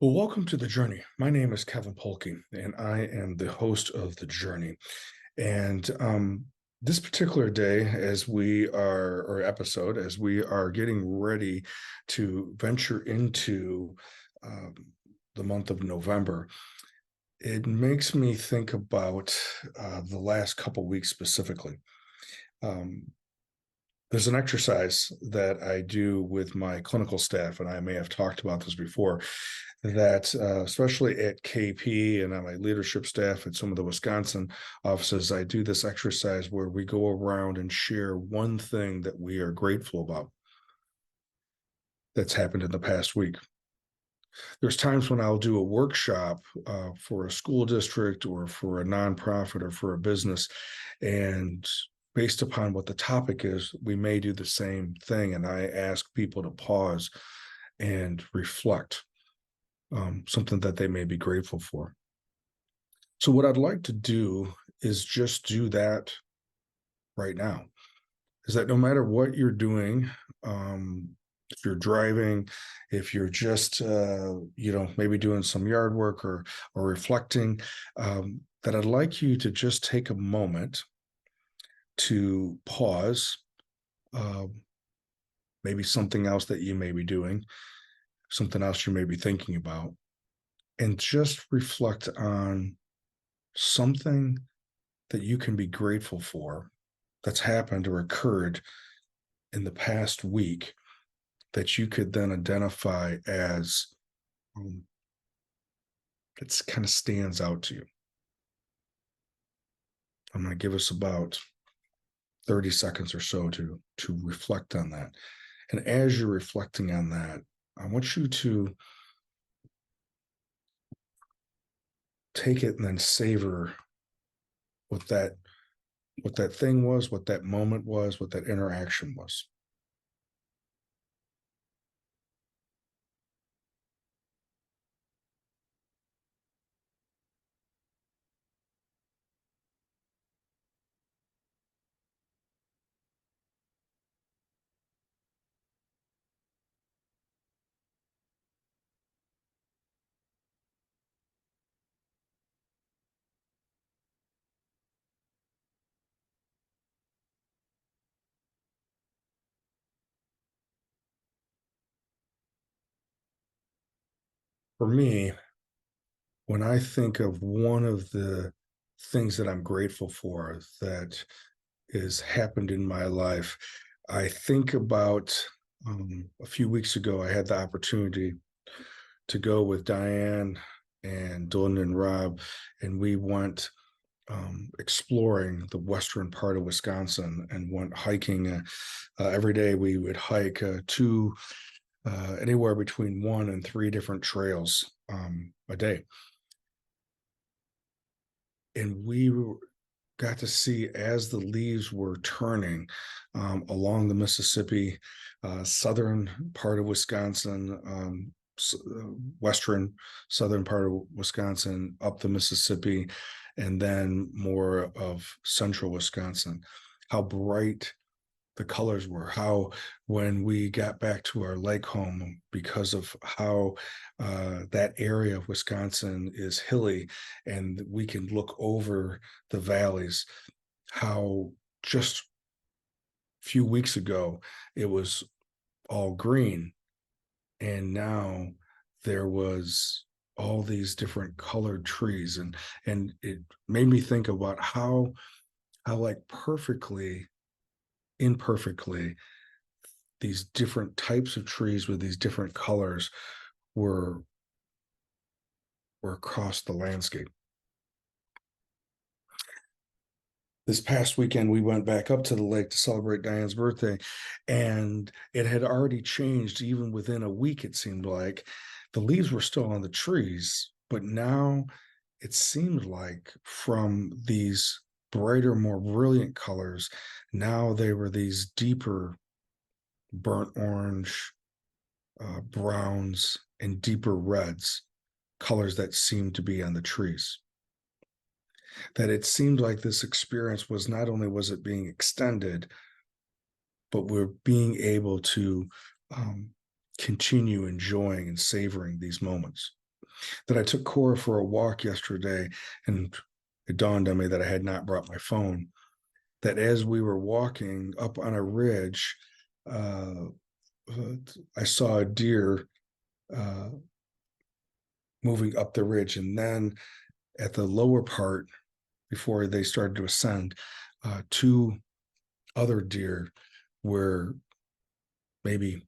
Well, welcome to The Journey. My name is Kevin Polky, and I am the host of The Journey. And this particular day, or episode, as we are getting ready to venture into um, the month of November, it makes me think about the last couple weeks specifically. Um, there's an exercise that I do with my clinical staff, and I may have talked about this before, that especially at KP and on my leadership staff at some of the Wisconsin offices, I do this exercise where we go around and share one thing that we are grateful about that's happened in the past week. There's times when I'll do a workshop for a school district or for a nonprofit or for a business, and based upon what the topic is, we may do the same thing. And I ask people to pause and reflect something that they may be grateful for. So, what I'd like to do is just do that right now. Is that no matter what you're doing, if you're driving, if you're just, maybe doing some yard work or reflecting, that I'd like you to just take a moment to pause, uh, maybe something else that you may be doing, something else you may be thinking about, and just reflect on something that you can be grateful for that's happened or occurred in the past week that you could then identify as that kind of stands out to you. I'm going to give us about 30 seconds or so to reflect on that. And as you're reflecting on that, I want you to take it and then savor what that thing was, what that moment was, what that interaction was. For me, when I think of one of the things that I'm grateful for that has happened in my life, I think about a few weeks ago, I had the opportunity to go with Diane and Dylan and Rob, and we went exploring the western part of Wisconsin and went hiking. Every day we would hike anywhere between 1 and 3 different trails a day. And we got to see as the leaves were turning along the Mississippi, southern part of Wisconsin, western southern part of Wisconsin, up the Mississippi, and then more of central Wisconsin, how bright the colors were, how when we got back to our lake home, because of how that area of Wisconsin is hilly and we can look over the valleys, how just a few weeks ago it was all green, and now there was all these different colored trees, and it made me think about how like perfectly imperfectly these different types of trees with these different colors were were across the landscape. This past weekend, we went back up to the lake to celebrate Diane's birthday, and it had already changed even within a week, it seemed like. The leaves were still on the trees, but now it seemed like from these brighter, more brilliant colors, now they were these deeper burnt orange, browns, and deeper reds, colors that seemed to be on the trees. That it seemed like this experience was not only was it being extended, but we're being able to um, continue enjoying and savoring these moments. that I took Cora for a walk yesterday, and it dawned on me that I had not brought my phone. That as we were walking up on a ridge, uh, I saw a deer uh, moving up the ridge, and then at the lower part, before they started to ascend, two other deer were maybe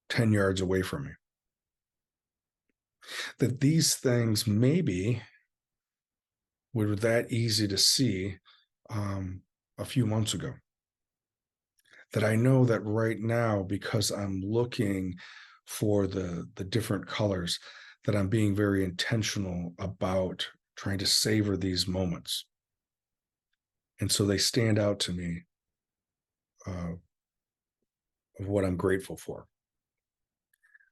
10 yards away from me. That these things maybe were that easy to see a few months ago. That I know that right now, because I'm looking for the different colors, that I'm being very intentional about trying to savor these moments. And so they stand out to me of what I'm grateful for.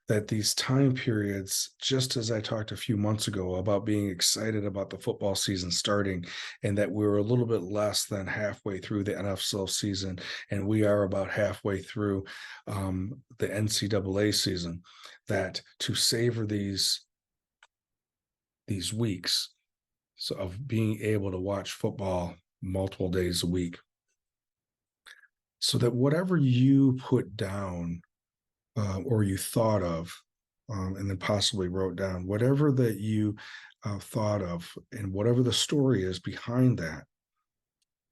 That these time periods, just as I talked a few months ago about being excited about the football season starting, and that we're a little bit less than halfway through the NFL season, and we are about halfway through the NCAA season, that to savor these weeks of being able to watch football multiple days a week, so that whatever you put down or you thought of, and then possibly wrote down, whatever that you thought of, and whatever the story is behind that,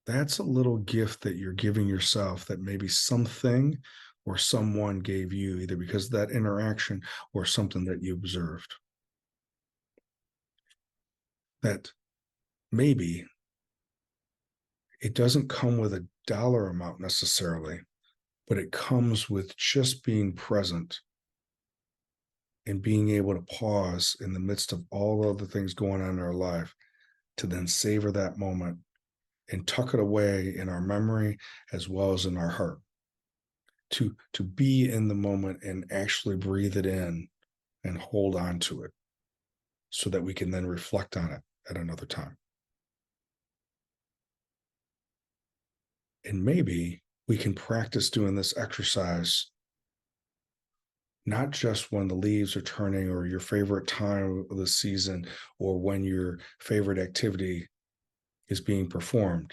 that's a little gift that you're giving yourself, that maybe something or someone gave you, either because of that interaction or something that you observed. That maybe it doesn't come with a dollar amount necessarily, but it comes with just being present and being able to pause in the midst of all of the things going on in our life, to then savor that moment and tuck it away in our memory as well as in our heart, to be in the moment and actually breathe it in and hold on to it, so that we can then reflect on it at another time. And maybe we can practice doing this exercise not just when the leaves are turning, or your favorite time of the season, or when your favorite activity is being performed.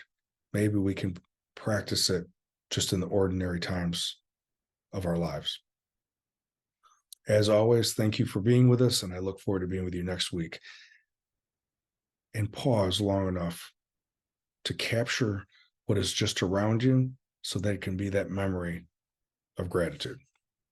Maybe we can practice it just in the ordinary times of our lives. As always, thank you for being with us, and I look forward to being with you next week. And pause long enough to capture what is just around you, so that it can be that memory of gratitude.